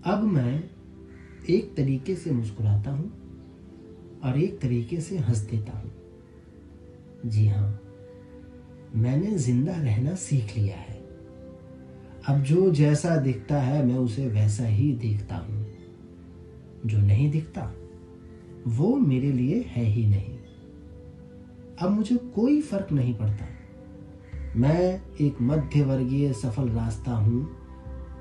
अब मैं एक तरीके से मुस्कुराता हूँ और एक तरीके से हंस देता हूँ। जी हाँ, मैंने जिंदा रहना सीख लिया है। अब जो जैसा दिखता है मैं उसे वैसा ही देखता हूँ। जो नहीं दिखता वो मेरे लिए है ही नहीं। अब मुझे कोई फर्क नहीं पड़ता। मैं एक मध्य वर्गीय सफल रास्ता हूँ।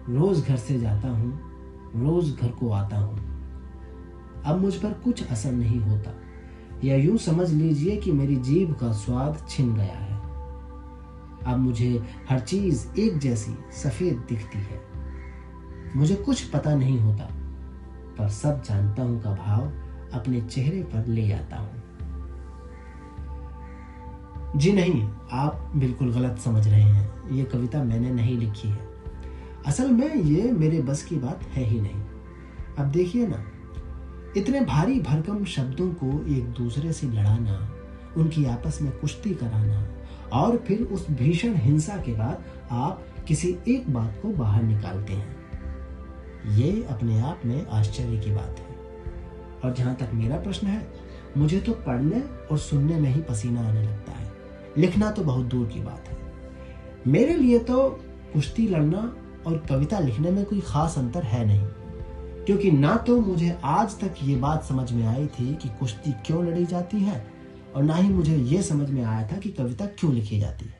रोज घर से जाता हूँ, रोज घर को आता हूँ। अब मुझ पर कुछ असर नहीं होता, या यूं समझ लीजिए कि मेरी जीभ का स्वाद छिन गया है। अब मुझे हर चीज एक जैसी सफेद दिखती है। मुझे कुछ पता नहीं होता, पर सब जानता हूं का भाव अपने चेहरे पर ले आता हूं। जी नहीं, आप बिल्कुल गलत समझ रहे हैं। ये कविता मैंने नहीं लिखी है। असल में ये मेरे बस की बात है ही नहीं। अब देखिए ना, इतने भारी भरकम शब्दों को एक दूसरे से लड़ाना, उनकी आपस में कुश्ती कराना और फिर उस भीषण हिंसा के बाद आप किसी एक बात को बाहर निकालते हैं, ये अपने आप में आश्चर्य की बात है। और जहां तक मेरा प्रश्न है, मुझे तो पढ़ने और सुनने में ही पसीना आने लगता है। लिखना तो बहुत दूर की बात है। मेरे लिए तो कुश्ती लड़ना और कविता लिखने में कोई खास अंतर है नहीं, क्योंकि ना तो मुझे आज तक ये बात समझ में आई थी कि कुश्ती क्यों लड़ी जाती है, और ना ही मुझे ये समझ में आया था कि कविता क्यों लिखी जाती है।